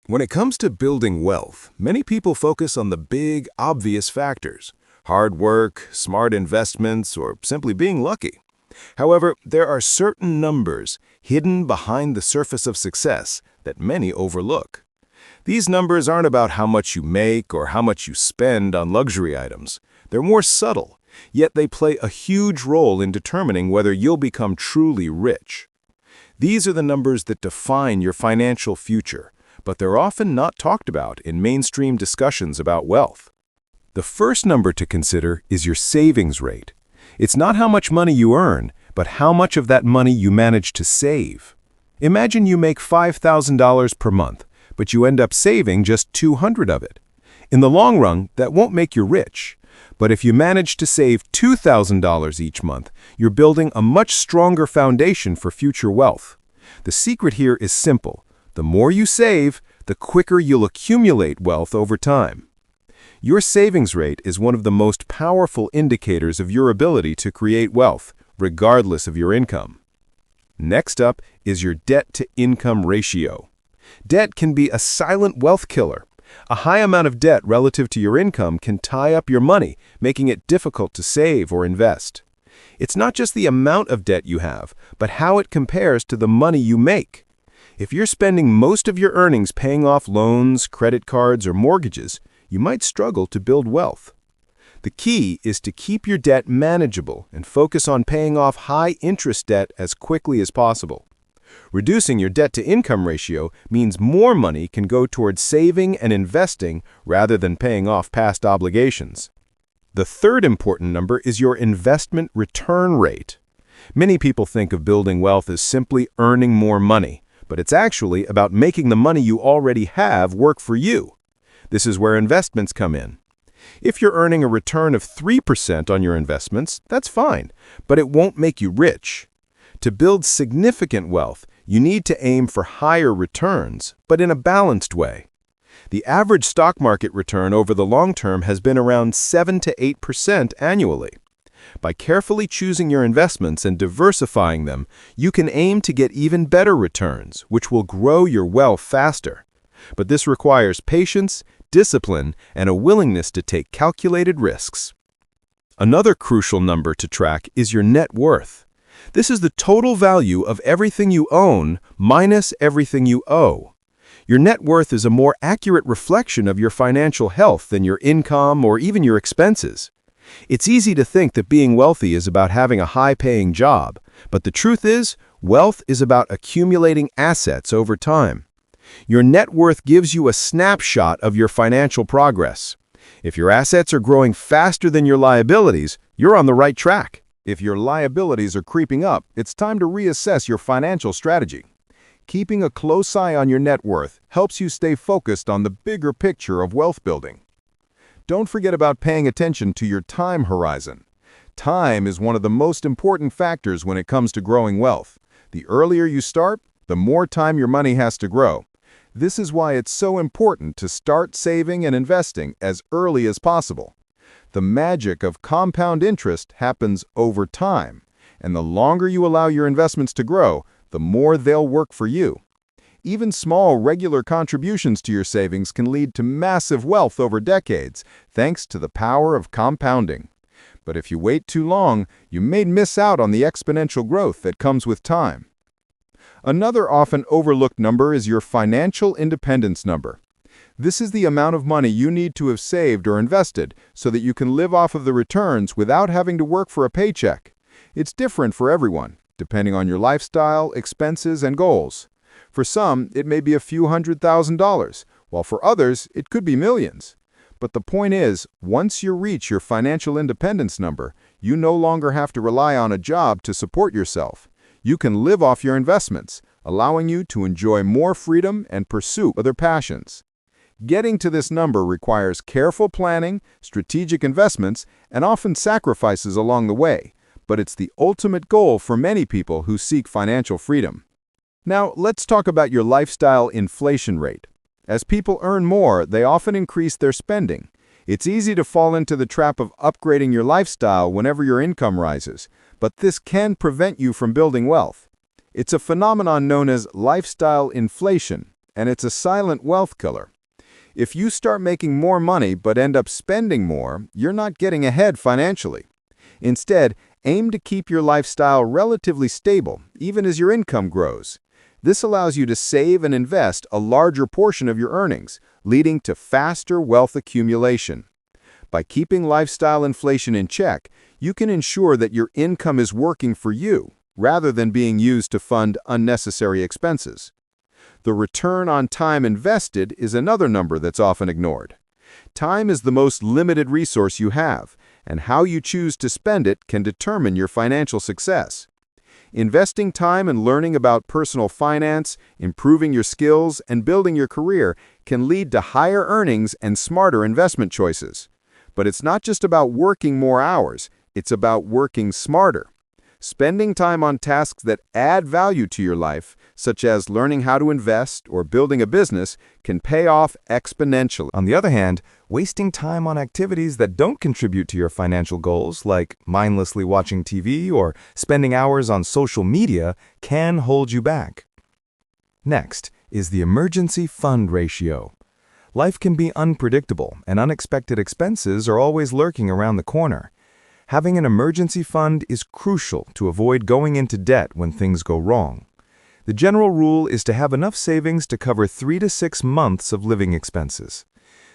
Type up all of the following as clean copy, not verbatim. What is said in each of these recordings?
When it comes to building wealth, many people focus on the big, obvious factors: hard work, smart investments, or simply being lucky. However, there are certain numbers hidden behind the surface of success that many overlook. These numbers aren't about how much you make or how much you spend on luxury items. They're more subtle, yet they play a huge role in determining whether you'll become truly rich. These are the numbers that define your financial future, but they're often not talked about in mainstream discussions about wealth. The first number to consider is your savings rate. It's not how much money you earn, but how much of that money you manage to save. Imagine you make $5,000 per month, but you end up saving just $200 of it. In the long run, that won't make you rich. But if you manage to save $2,000 each month, you're building a much stronger foundation for future wealth. The secret here is simple. The more you save, the quicker you'll accumulate wealth over time. Your savings rate is one of the most powerful indicators of your ability to create wealth, regardless of your income. Next up is your debt-to-income ratio. Debt can be a silent wealth killer. A high amount of debt relative to your income can tie up your money, making it difficult to save or invest. It's not just the amount of debt you have, but how it compares to the money you make. If you're spending most of your earnings paying off loans, credit cards, or mortgages, you might struggle to build wealth. The key is to keep your debt manageable and focus on paying off high-interest debt as quickly as possible. Reducing your debt-to-income ratio means more money can go towards saving and investing rather than paying off past obligations. The third important number is your investment return rate. Many people think of building wealth as simply earning more money, but it's actually about making the money you already have work for you. This is where investments come in. If you're earning a return of 3% on your investments, that's fine, but it won't make you rich. To build significant wealth, you need to aim for higher returns, but in a balanced way. The average stock market return over the long term has been around 7 to 8% annually. By carefully choosing your investments and diversifying them, you can aim to get even better returns, which will grow your wealth faster. But this requires patience, discipline, and a willingness to take calculated risks. Another crucial number to track is your net worth. This is the total value of everything you own minus everything you owe. Your net worth is a more accurate reflection of your financial health than your income or even your expenses. It's easy to think that being wealthy is about having a high-paying job, but the truth is, wealth is about accumulating assets over time. Your net worth gives you a snapshot of your financial progress. If your assets are growing faster than your liabilities, you're on the right track. If your liabilities are creeping up, it's time to reassess your financial strategy. Keeping a close eye on your net worth helps you stay focused on the bigger picture of wealth building. Don't forget about paying attention to your time horizon. Time is one of the most important factors when it comes to growing wealth. The earlier you start, the more time your money has to grow. This is why it's so important to start saving and investing as early as possible. The magic of compound interest happens over time, and the longer you allow your investments to grow, the more they'll work for you. Even small, regular contributions to your savings can lead to massive wealth over decades, thanks to the power of compounding. But if you wait too long, you may miss out on the exponential growth that comes with time. Another often overlooked number is your financial independence number. This is the amount of money you need to have saved or invested so that you can live off of the returns without having to work for a paycheck. It's different for everyone, depending on your lifestyle, expenses, and goals. For some, it may be a few $100,000, while for others, it could be millions. But the point is, once you reach your financial independence number, you no longer have to rely on a job to support yourself. You can live off your investments, allowing you to enjoy more freedom and pursue other passions. Getting to this number requires careful planning, strategic investments, and often sacrifices along the way, but it's the ultimate goal for many people who seek financial freedom. Now, let's talk about your lifestyle inflation rate. As people earn more, they often increase their spending. It's easy to fall into the trap of upgrading your lifestyle whenever your income rises, but this can prevent you from building wealth. It's a phenomenon known as lifestyle inflation. and it's a silent wealth killer. If you start making more money but end up spending more, you're not getting ahead financially. Instead, aim to keep your lifestyle relatively stable, even as your income grows. This allows you to save and invest a larger portion of your earnings, leading to faster wealth accumulation. By keeping lifestyle inflation in check, you can ensure that your income is working for you, rather than being used to fund unnecessary expenses. The return on time invested is another number that's often ignored. Time is the most limited resource you have, and how you choose to spend it can determine your financial success. Investing time in learning about personal finance, improving your skills, and building your career can lead to higher earnings and smarter investment choices. But it's not just about working more hours, it's about working smarter. Spending time on tasks that add value to your life, such as learning how to invest or building a business, can pay off exponentially. On the other hand, wasting time on activities that don't contribute to your financial goals, like mindlessly watching TV or spending hours on social media, can hold you back. Next is the emergency fund ratio. Life can be unpredictable, and unexpected expenses are always lurking around the corner. Having an emergency fund is crucial to avoid going into debt when things go wrong. The general rule is to have enough savings to cover 3 to 6 months of living expenses.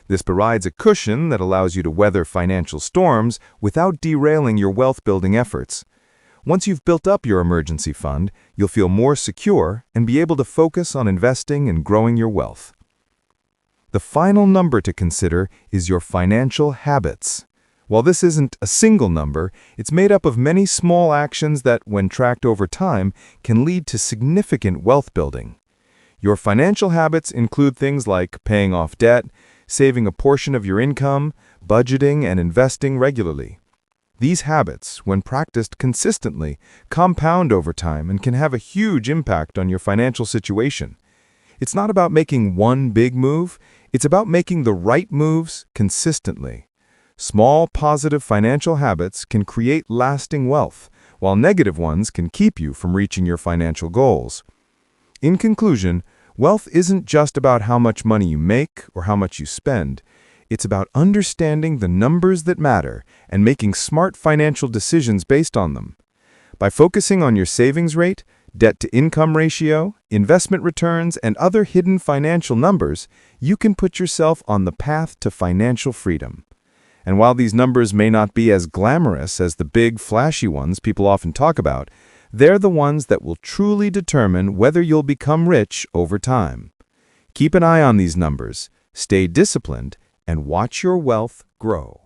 This provides a cushion that allows you to weather financial storms without derailing your wealth-building efforts. Once you've built up your emergency fund, you'll feel more secure and be able to focus on investing and growing your wealth. The final number to consider is your financial habits. While this isn't a single number, it's made up of many small actions that, when tracked over time, can lead to significant wealth building. Your financial habits include things like paying off debt, saving a portion of your income, budgeting, and investing regularly. These habits, when practiced consistently, compound over time and can have a huge impact on your financial situation. It's not about making one big move, it's about making the right moves consistently. Small, positive financial habits can create lasting wealth, while negative ones can keep you from reaching your financial goals. In conclusion, wealth isn't just about how much money you make or how much you spend. It's about understanding the numbers that matter and making smart financial decisions based on them. By focusing on your savings rate, debt-to-income ratio, investment returns, and other hidden financial numbers, you can put yourself on the path to financial freedom. And while these numbers may not be as glamorous as the big, flashy ones people often talk about, they're the ones that will truly determine whether you'll become rich over time. Keep an eye on these numbers, stay disciplined, and watch your wealth grow.